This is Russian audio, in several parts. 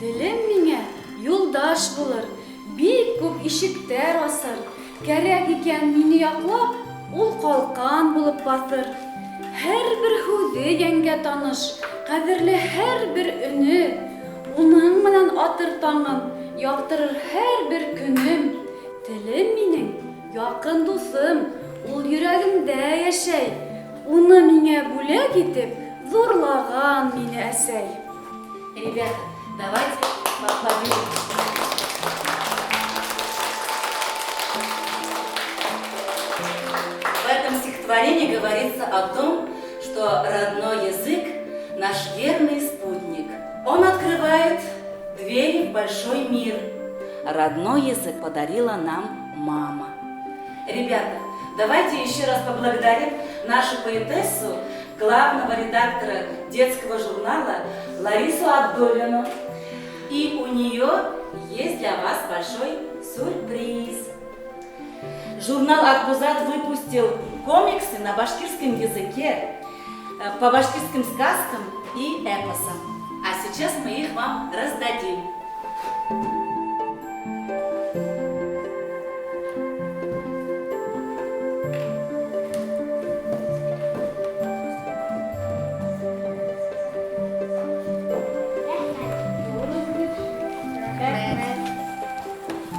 Телем миңа юлдаш булыр, бик күп ишектәр асыр. Кәрәк икән мине яклап, ул калкан булып басыр. Һәрбер һүзе яңгә таныш, кадерле һәрбер өне. Уның менән атыр таңым, яктырыр һәрбер көнем. Телем минең якын дусым, ул йөрәгемдә яшәй. Уны миңа бүләк итеп зурлаган мине әсәй. Ребята, давайте поаплодируем. В этом стихотворении говорится о том, что родной язык – наш верный спутник. Он открывает двери в большой мир. Родной язык подарила нам мама. Ребята, давайте еще раз поблагодарим нашу поэтессу, главного редактора детского журнала Ларису Абдуллину. И у нее есть для вас большой сюрприз. Журнал «Акбузат» выпустил комиксы на башкирском языке, по башкирским сказкам и эпосам. А сейчас мы их вам раздадим.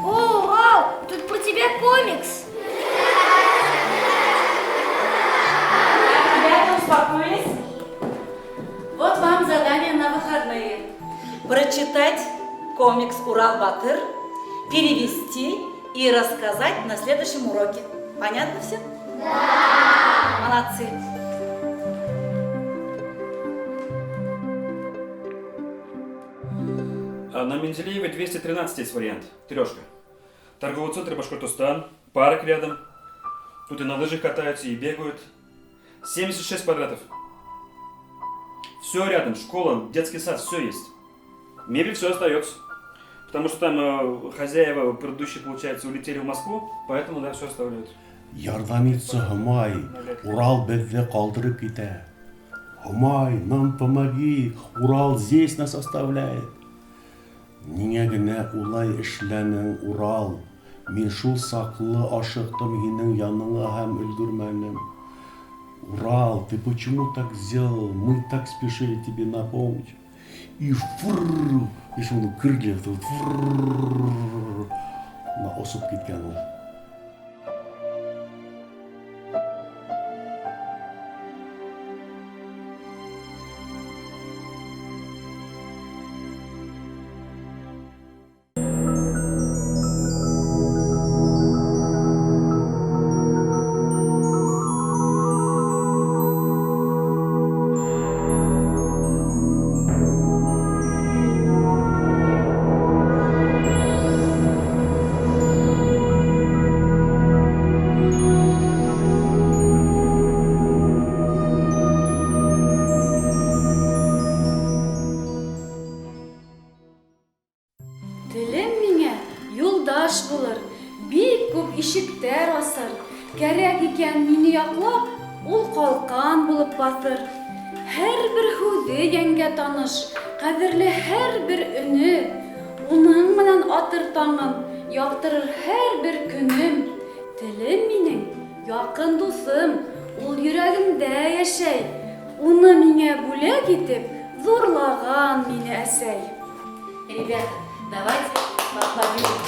О, вау, тут про тебя комикс. Ребята, успокоились? Вот вам задание на выходные. Прочитать комикс «Урал-Батыр», перевести и рассказать на следующем уроке. Понятно все? Да! Молодцы! На Менделеева 213 есть вариант. Трешка. Торговый центр Башкортостан, парк рядом. Тут и на лыжах катаются, и бегают. 76 квадратов. Все рядом, школа, детский сад, все есть. Мебель все остается. Потому что там хозяева предыдущие, получается, улетели в Москву, поэтому, да, все оставляют. Ярдәм итсе, Humay, Урал безне калдырып китә. Humay, нам помоги, Урал здесь нас оставляет. Нигә генә улай эшләнең, Урал? Мин шул саклы ашыктым һинең яныңа һәм өлгермәнем. Урал, ты почему так сделал? Мы так спешили тебе на помощь. И фрррр, и шуны крылья тут фрррр, на осып киткән ул. Телем миңа юлдаш булыр, бик күп ишектәр асыр. Кәрәк икән мине яклап, ул калкан булып басыр. Һәрбер һүзе яңгә таныш, кадерле һәрбер өне. Уның менән атыр таңым, яктырыр һәрбер көнем. Телем минең якын дусым, ул йөрәгемдә яшәй. Уны миңа бүләк итеп зурлаган мине әсәй. Ребята, давайте поаплодируем.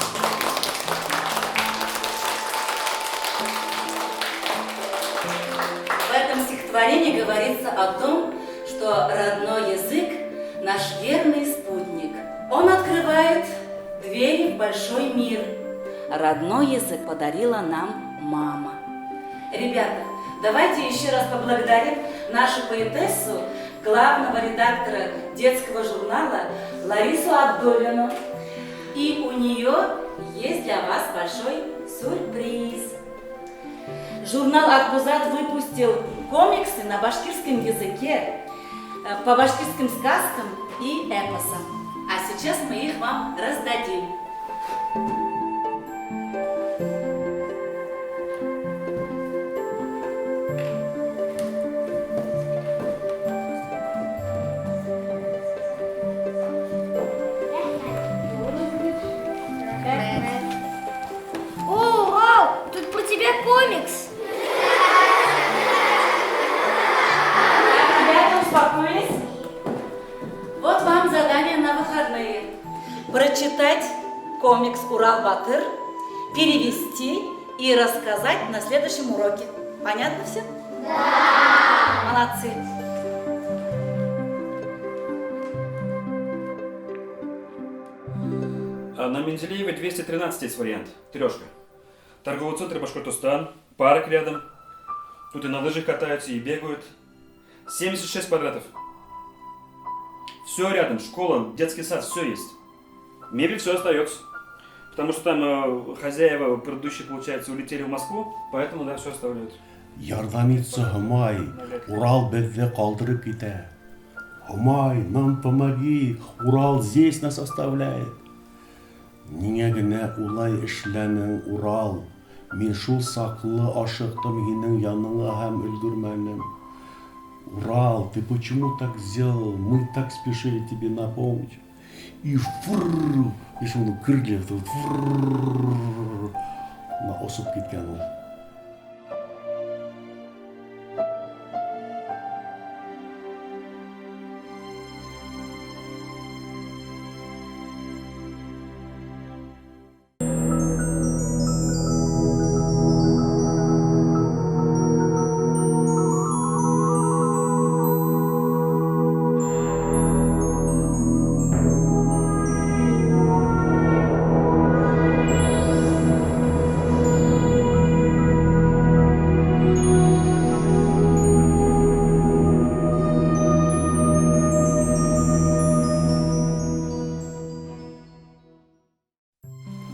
В этом стихотворении говорится о том, что родной язык – наш верный спутник. Он открывает двери в большой мир. Родной язык подарила нам мама. Ребята, давайте еще раз поблагодарим нашу поэтессу, главного редактора детского журнала Ларису Абдуллину. И у нее есть для вас большой сюрприз. Журнал «Акбузат» выпустил комиксы на башкирском языке, по башкирским сказкам и эпосам. А сейчас мы их вам раздадим. выходные. Прочитать комикс «Урал-Батыр», перевести и рассказать на следующем уроке. Понятно все? Да! Молодцы! А на Менделеева 213 есть вариант. Трешка. Торговый центр Башкортостан, парк рядом. Тут и на лыжах катаются, и бегают. 76 квадратов. Все рядом, школа, детский сад, все есть. Мебель все остается. Потому что там хозяева предыдущие, получается, улетели в Москву, поэтому, да, все оставляют. Ярдәм итсе Humay, Урал бездә калдырып китә. Humay, нам помоги, Урал здесь нас оставляет. Нигә генә улай эшләнең, Урал? Мин шул саклы ашыктым һинең яныңа һәм өлгермәнем. Урал, ты почему так сделал? Мы так спешили тебе на помощь. И фрррр, и шуны крылья тут фрррр, на осып киткән ул.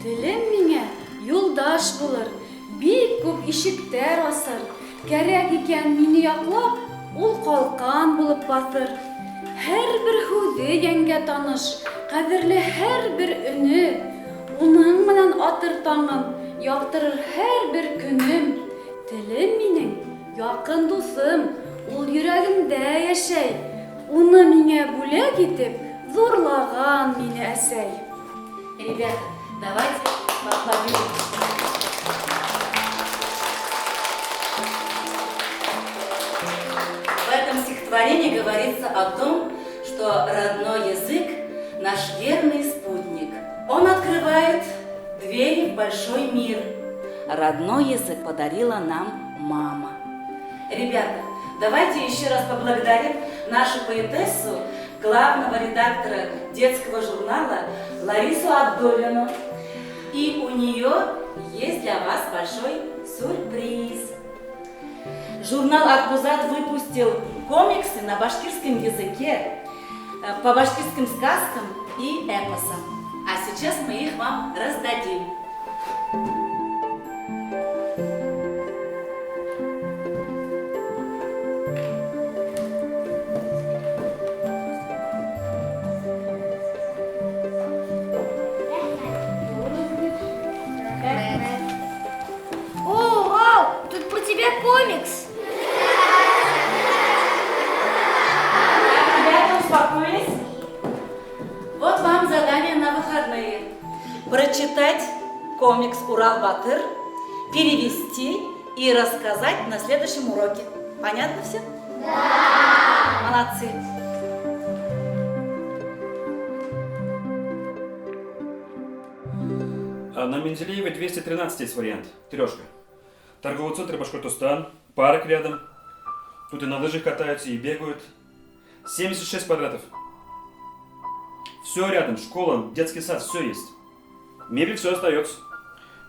Телем миңа юлдаш булыр, бик күп ишектәр асыр. Кәрәк икән мине яклап, ул калкан булып басыр. Һәрбер һүзе яңгә таныш, кадерле һәрбер өне. Уның менән атыр таңым, яктырыр һәрбер көнем. Телем минең якын дусым, ул йөрәгемдә яшәй. Уны миңа бүләк итеп, зурлаган мине әсәй. Ребята, давайте поаплодируем. В этом стихотворении говорится о том, что родной язык – наш верный спутник. Он открывает двери в большой мир. Родной язык подарила нам мама. Ребята, давайте еще раз поблагодарим нашу поэтессу, главного редактора детского журнала Ларису Абдуллину. И у нее есть для вас большой сюрприз. Журнал «Акбузат» выпустил комиксы на башкирском языке, по башкирским сказкам и эпосам. А сейчас мы их вам раздадим. О, Урал, тут про тебя комикс. Ребята, успокоились? Вот вам задание на выходные. Прочитать комикс «Урал-Батыр», перевести и рассказать на следующем уроке. Понятно все? Да! Молодцы! А на Менделеева 213 есть вариант. Трешка. Торговый центр Башкортостан, парк рядом. Тут и на лыжах катаются, и бегают. 76 квадратов. Все рядом, школа, детский сад, все есть. Мебель все остается.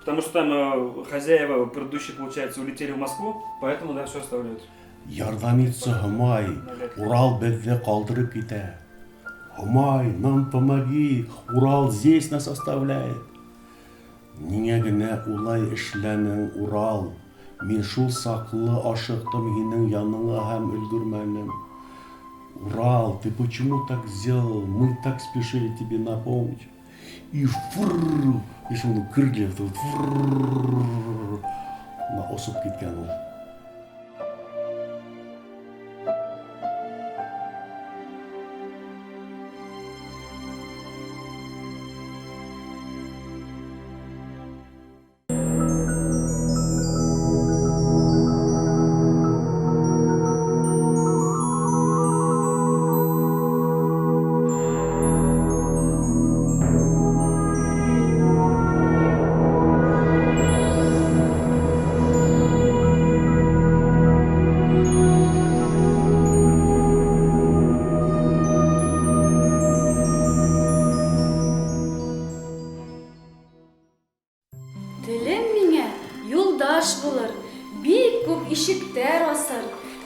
Потому что там хозяева предыдущие, получается, улетели в Москву, поэтому, да, все оставляют. Ярдәм итсе Humay, Урал бездә калдырып китә. Humay, нам помоги, Урал здесь нас оставляет. Нигә генә улай эшләнең, Урал? Мин шул саклы ашыктым һинең яныңа һәм өлгермәнем. Урал, ты почему так сделал? Мы так спешили тебе на помощь. И фрррр, и шуны крылья тут фрррр, на осып киткән ул.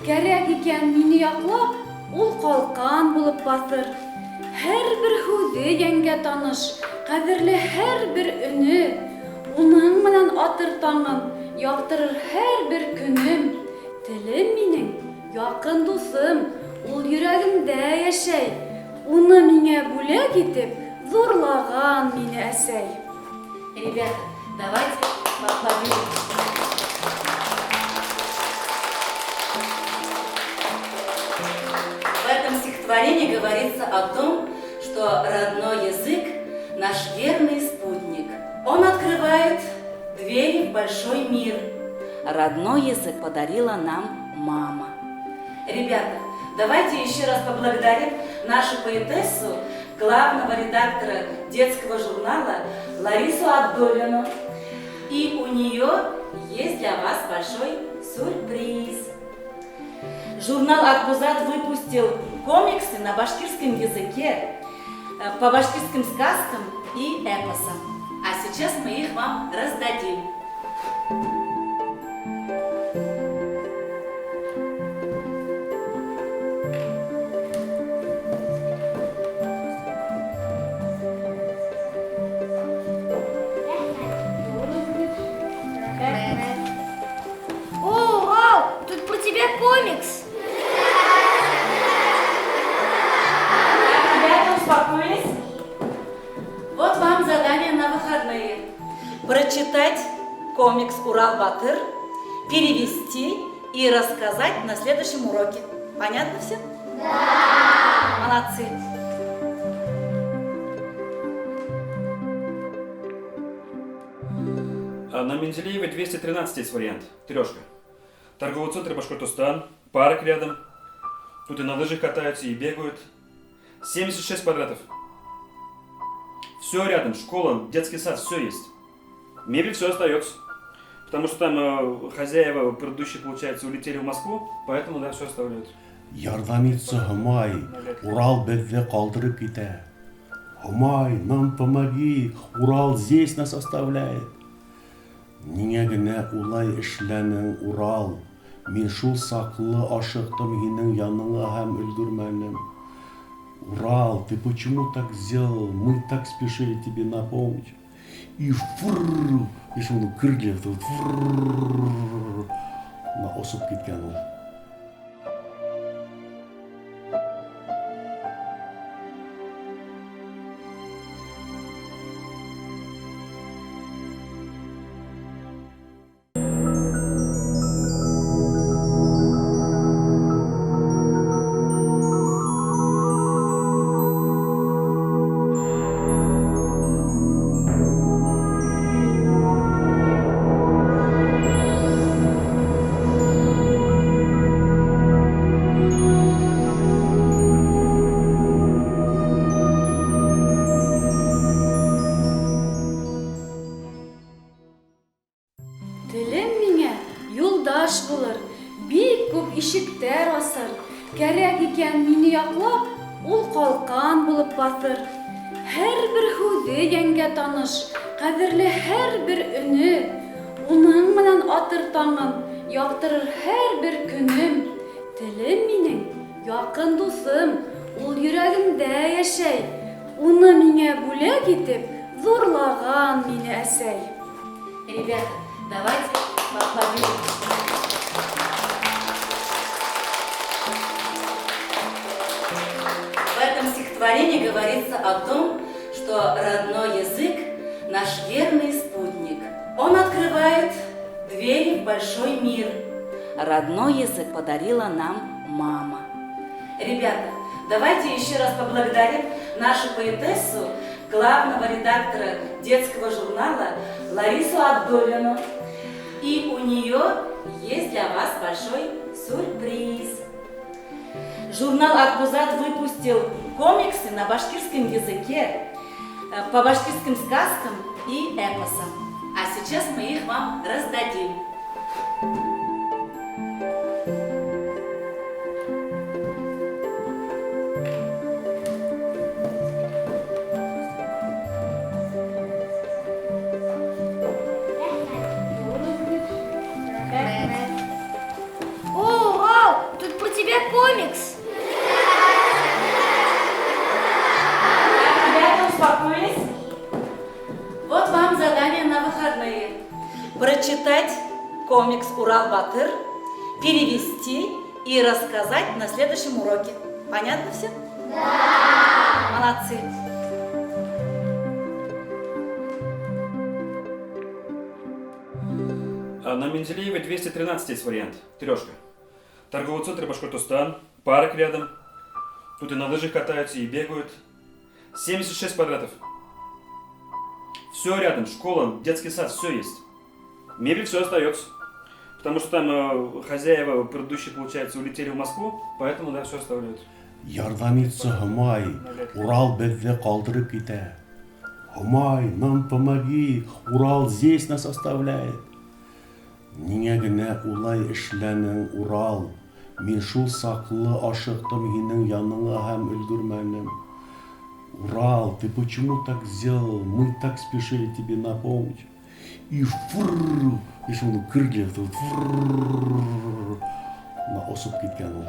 кәрәк икән мине яклап, ул калкан булып басыр. Һәрбер һүзе янга таныш, кадерле һәрбер өне, уның менән атыр таңым, яктырыр һәрбер көнем. Телем минең якын дусым, ул йөрәгемдә яшәй. Уны миңа бүләк итеп зурлаган мине әсәй. Ребята, давайте поаплодируем. В этом стихотворении говорится о том, что родной язык – наш верный спутник. Он открывает двери в большой мир. Родной язык подарила нам мама. Ребята, давайте еще раз поблагодарим нашу поэтессу, главного редактора детского журнала Ларису Абдуллину. И у нее есть для вас большой сюрприз. Журнал «Акбузат» выпустил комиксы на башкирском языке, по башкирским сказкам и эпосам. А сейчас мы их вам раздадим. О, Урал, тут про тебя комикс. Ребята, успокоились? Вот вам задание на выходные. Прочитать комикс «Урал-Батыр», перевести и рассказать на следующем уроке. Понятно все? Да! Молодцы! А на Менделеева 213 есть вариант. Трешка. Торговый центр Башкортостан. Парк рядом. Тут и на лыжах катаются, и бегают. 76 квадратов. Все рядом. Школа, детский сад, все есть. Мебель все остается. Потому что там хозяева предыдущие, получается, улетели в Москву. Поэтому, да, все оставляют. Ярдәм итсе Humay, Урал безне калдырып китә. Humay, нам помоги, Урал здесь нас оставляет. Нигә генә улай эшләнең, Урал? Мин шул саклы ашыктым һинең яныңа һәм өлгермәнем. Урал, ты почему так сделал? Мы так спешили тебе на помощь. И фрррр, видишь, он крылья тут фрррр, на осып киткән ул. Телем миңа юлдаш булыр, бик күп ишектәр асыр. Кәрәк икән мине яклап, ул калкан булып басыр. Һәрбер һүзе янга таныш, кадерле һәрбер өне, уның менән атыр таңым, яктырыр һәрбер көнем. Телем минең якын дусым, ул йөрәгемдә яшәй. Уны миңа бүләк итеп зурлаган мине әсәй. Ребята, давайте поаплодируем. В этом стихотворении говорится о том, что родной язык – наш верный спутник. Он открывает двери в большой мир. Родной язык подарила нам мама. Ребята, давайте еще раз поблагодарим нашу поэтессу, главного редактора детского журнала Ларису Абдуллину. И у нее есть для вас большой сюрприз. Журнал «Акбузат» выпустил комиксы на башкирском языке, по башкирским сказкам и эпосам. А сейчас мы их вам раздадим. О, Урал, тут успокоились? Вот вам задание на выходные. Прочитать комикс «Урал-Батыр», перевести и рассказать на следующем уроке. Понятно все? Да! Молодцы! На Менделеева 213 есть вариант. Трешка. Торговый центр Башкортостан. Парк рядом. Тут и на лыжах катаются, и бегают. 76 квадратов. Все рядом. Школа, детский сад, все есть. Мебель все остается. Потому что там хозяева предыдущие, получается, улетели в Москву, поэтому, да, все оставляют. Ярдәм итсе Humay, Урал бездә калдырып китә. Humay, нам помоги, Урал здесь нас оставляет. Нигә генә улай эшләнең, Урал? Мин шул саклы ашыктым һинең яныңа һәм өлгермәнем. Урал, ты почему так сделал? Мы так спешили тебе на помощь. И фрррр, и шуны крылья тут фрррр, на осып киткән ул.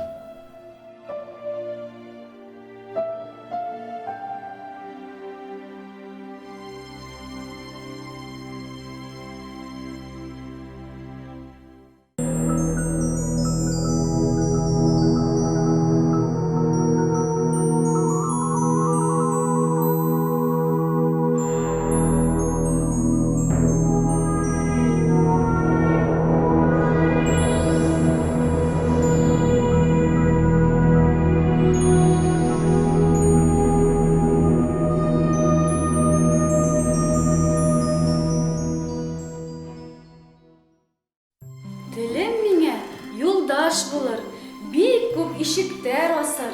Телем миңа юлдаш булыр, бик күп ишектәр асыр.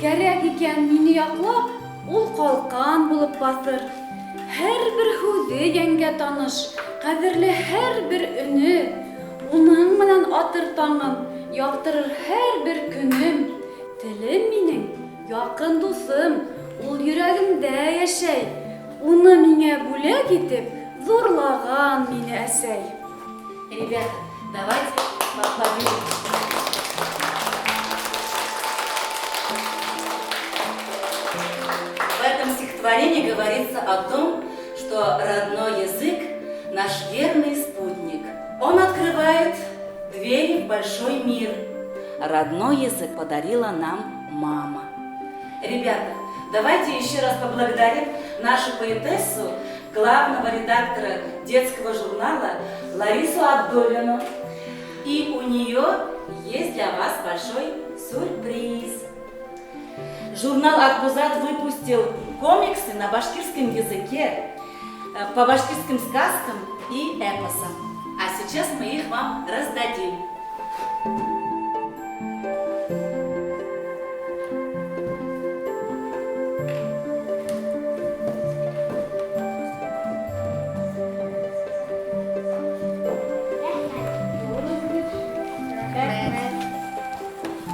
Кәрәк икән мине яклап, ул калкан булып басыр. Һәрбер һүзе яңгә таныш, кадерле һәрбер өне. Уның менән атыр таңым, яктырыр һәрбер көнем. Телем минең якын дусым, ул йөрәгемдә яшәй. Уны миңа бүләк итеп зурлаган мине әсәй. Ребята, давайте поаплодируем. В этом стихотворении говорится о том, что родной язык – наш верный спутник. Он открывает двери в большой мир. Родной язык подарила нам мама. Ребята, давайте еще раз поблагодарим нашу поэтессу, главного редактора детского журнала Ларису Абдуллину. И у нее есть для вас большой сюрприз. Журнал «Акбузат» выпустил комиксы на башкирском языке, по башкирским сказкам и эпосам. А сейчас мы их вам раздадим.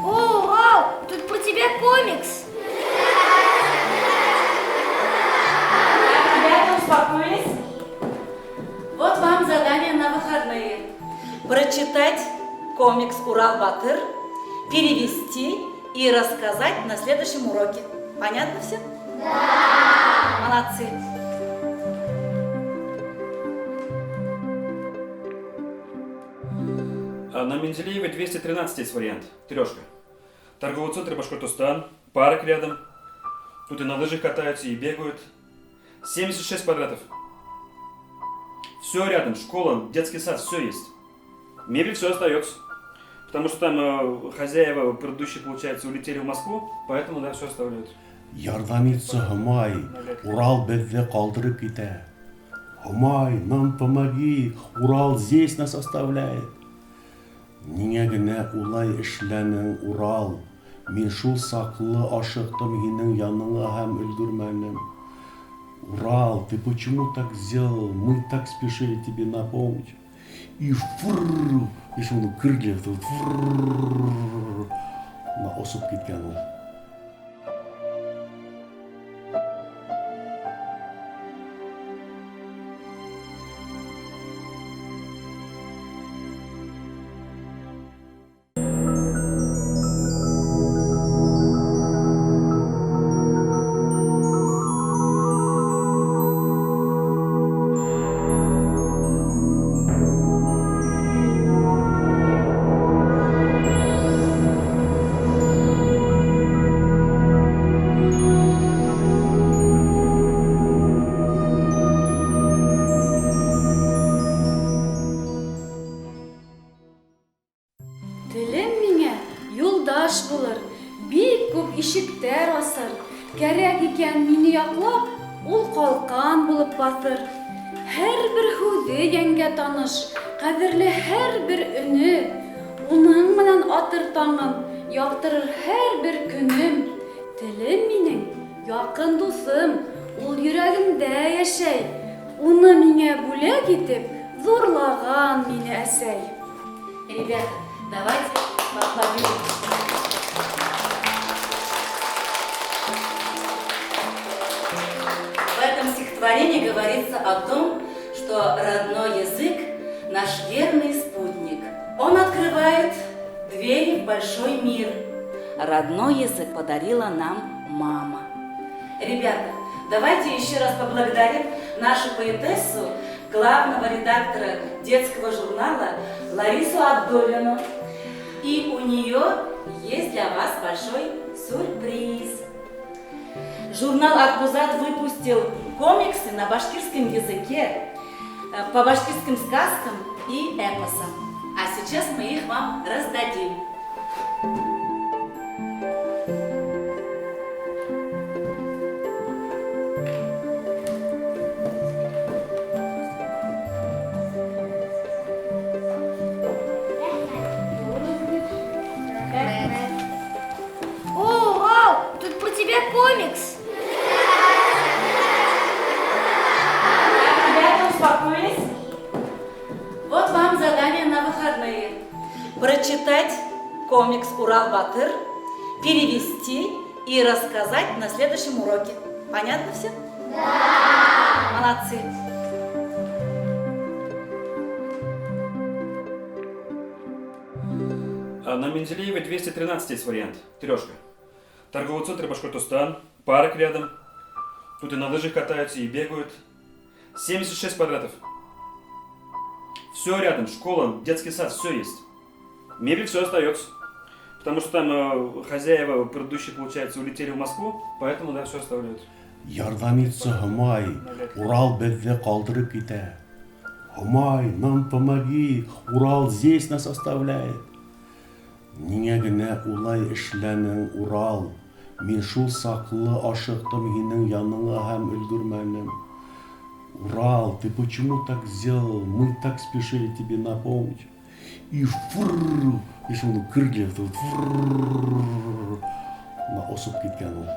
О, Урал, тут про тебя комикс. Ребята, успокоились? Вот вам задание на выходные. Прочитать комикс «Урал-Батыр», перевести и рассказать на следующем уроке. Понятно все? Да! Молодцы! На Менделеева 213 есть вариант. Трешка. Торговый центр Башкортостан. Парк рядом. Тут и на лыжах катаются, и бегают. 76 квадратов. Все рядом. Школа, детский сад, все есть. Мебель все остается. Потому что там хозяева предыдущие, получается, улетели в Москву, поэтому, да, все оставляют. Ярдәм итсе Humay, Урал бездә калдырып китә. Humay, нам помоги, Урал здесь нас оставляет. Нигә генә улай эшләнең, Урал? Мин шул саклы ашыктым һинең яныңа һәм өлгермәнем. Урал, ты почему так сделал? Мы так спешили тебе на помощь. И фрррр, и шуны крылья тут фрррр, на осып киткән ул. ул калкан булып басыр. Һәрбер һүзе янга таныш, кадерле һәрбер өне. Уның менән атыр таңым, яктырыр һәрбер көнем. Телем минең, якын дусым, ул йөрәгемдә яшәй. Уны миңа бүләк итеп зурлаган мине әсәй. Ребята, давайте поаплодируем. В этом стихотворении говорится о том, что родной язык – наш верный спутник. Он открывает двери в большой мир. Родной язык подарила нам мама. Ребята, давайте еще раз поблагодарим нашу поэтессу, главного редактора детского журнала Ларису Абдуллину. И у нее есть для вас большой сюрприз. Журнал «Акбузат» выпустил комиксы на башкирском языке, по башкирским сказкам и эпосам. А сейчас мы их вам раздадим. О, Урал, тут про тебя комикс. Ребята, успокоились? Вот вам задание на выходные. Прочитать комикс «Урал-Батыр», перевести и рассказать на следующем уроке. Понятно все? Да! Молодцы! А на Менделеева 213 есть вариант. Трешка. Торговый центр Башкортостан, парк рядом. Тут и на лыжах катаются, и бегают. 76 квадратов. Все рядом, школа, детский сад, все есть. Мебель все остается. Потому что там хозяева предыдущие, получается, улетели в Москву, поэтому, да, все оставляют. Ярдәм итсе Humay, Урал безне калдырып китә. Humay, нам помоги, Урал здесь нас оставляет. Нигә генә улай эшләнең, Урал? Мин шул саклы ашыктым һинең яныңа һәм өлгермәнем. Урал, ты почему так сделал? Мы так спешили тебе напомнить. И фрррр, и шуны крылья тут фрррр, на осып киткән ул.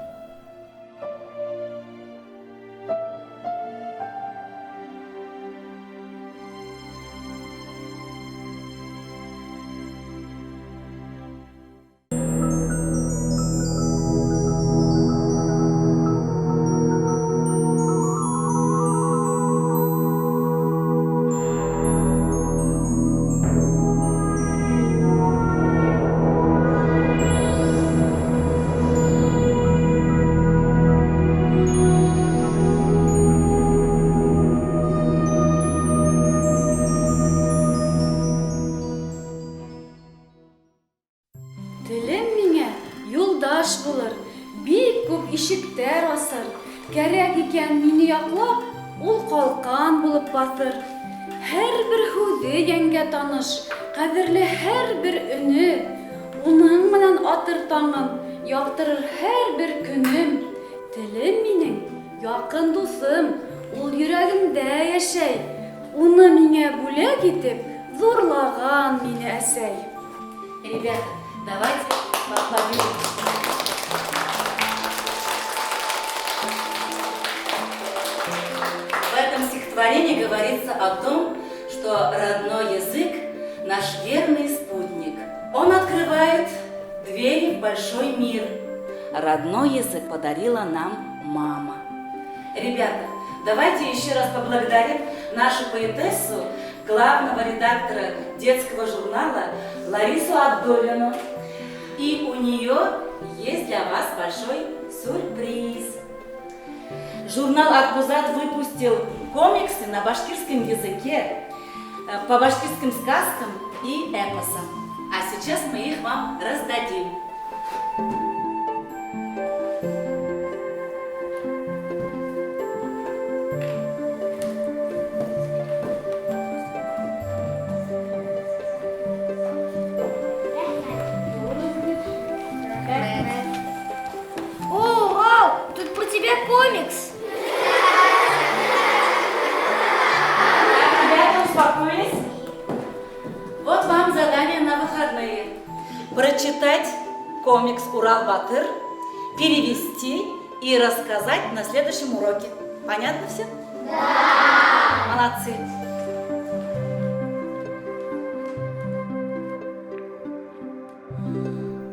Телем миңа юлдаш булыр, бик күп ишектәр асыр. Кәрәк икән мине яклап, ул калкан булып басыр. Һәрбер һүзе янга таныш, кадерле һәрбер өне. Уның менән атыр таңым, яктырыр һәрбер көнем. Телем минең, якын дусым, ул йөрәгемдә яшәй. Уны миңа бүләк итеп зурлаган мине әсәй. Ребята, давайте поаплодируем. В этом стихотворении говорится о том, что родной язык – наш верный спутник. Он открывает двери в большой мир. Родной язык подарила нам мама. Ребята, давайте еще раз поблагодарим нашу поэтессу, главного редактора детского журнала Ларису Абдуллину. И у нее есть для вас большой сюрприз. Журнал «Акбузат» выпустил комиксы на башкирском языке, по башкирским сказкам и эпосам. А сейчас мы их вам раздадим. О, Урал, тут про тебя комикс. комикс «Урал-Батыр» перевести и рассказать на следующем уроке. Понятно все? Да! Молодцы!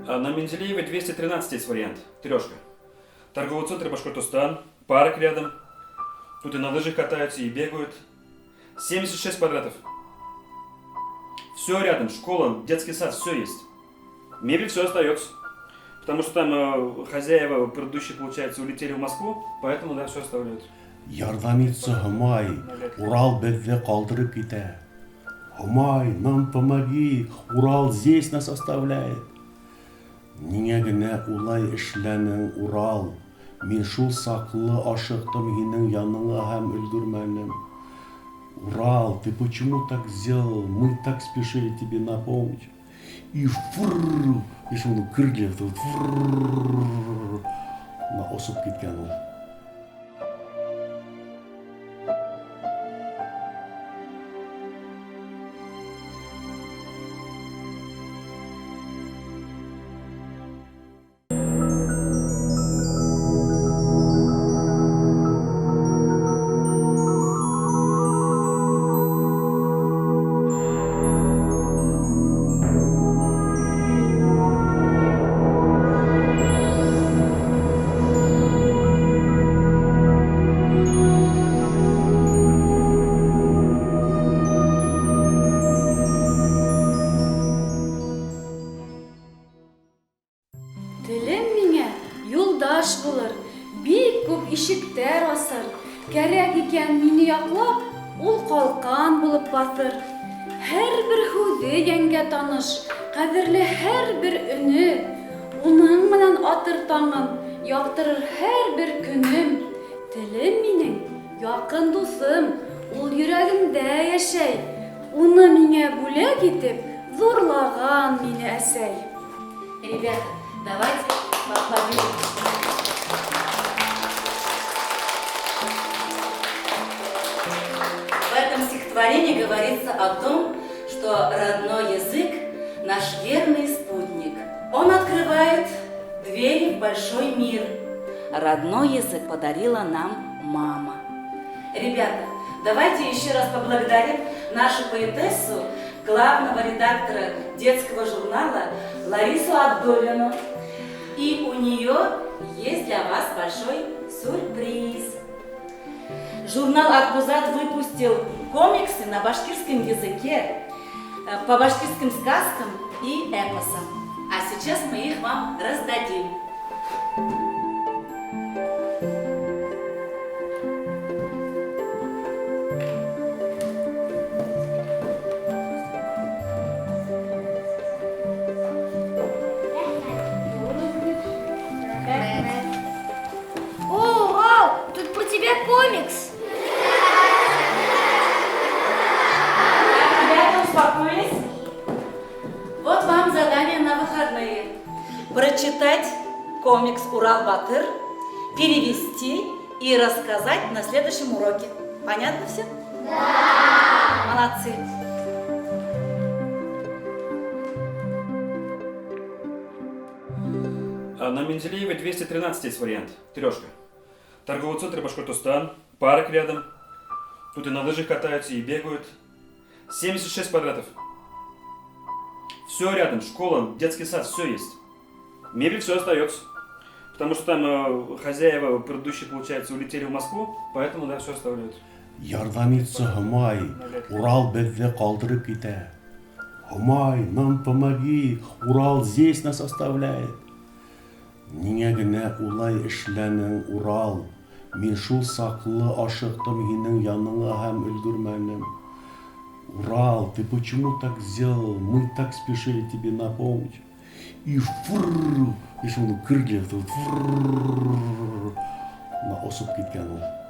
А на Менделеева 213 есть вариант. Трешка. Торговый центр Башкортостан. Парк рядом. Тут и на лыжах катаются, и бегают. 76 квадратов. Все рядом. Школа, детский сад, все есть. Мебель все остается. Потому что там хозяева предыдущие, получается, улетели в Москву, поэтому, да, все оставляют. Ярдәм итсе Humay, Урал безне калдырып китә. Humay, нам помоги, Урал здесь нас оставляет. Нигә генә улай эшләнең, Урал? Мин шул саклы ашыктым һинең яныңа һәм өлгермәнем. Урал, ты почему так сделал? Мы так спешили тебе на помощь. И фрррр, еще он крылья тут фрррр, на осып киткән ул. Телем миңа юлдаш булыр, бик күп ишектәр асыр. Кәрәк икән мине яклап, ул калкан булып басыр. Һәрбер һүзе яңгә таныш, кадерле һәрбер өне. Уның менән атыр таңым, яктырыр һәрбер көнем. Телем минең якын дусым, ул йөрәгемдә яшәй. Уны миңа бүләк итеп, зурлаган мине әсәй. Ребята, давайте поаплодируем. В этом стихотворении говорится о том, что родной язык – наш верный спутник. Он открывает двери в большой мир. Родной язык подарила нам мама. Ребята, давайте еще раз поблагодарим нашу поэтессу, главного редактора детского журнала Ларису Абдуллину. И у нее есть для вас большой сюрприз. Журнал «Акбузат» выпустил комиксы на башкирском языке, по башкирским сказкам и эпосам. А сейчас мы их вам раздадим. О, Урал, тут про тебя комикс. Ребята, успокоились? Вот вам задание на выходные. Прочитать комикс «Урал-Батыр», перевести и рассказать на следующем уроке. Понятно все? Да! Молодцы! А на Менделеева 213 есть вариант. Трешка. Торговый центр Башкортостан. Парк рядом. Тут и на лыжах катаются, и бегают. 76 квадратов. Все рядом. Школа, детский сад, все есть. Мебель все остается. Потому что там хозяева предыдущие, получается, улетели в Москву, поэтому, да, все оставляют. Ярдәм итсе Humay, Урал безне калдырып китә. Humay, нам помоги, Урал здесь нас оставляет. Нигә генә улай эшләнең, Урал? Мин шул саклы ашыктым һинең яныңа һәм өлгермәнем. Урал, ты почему так сделал? Мы так спешили тебе на помощь. И фрррр, еще он крылья тут фрррр, на осып киткән ул.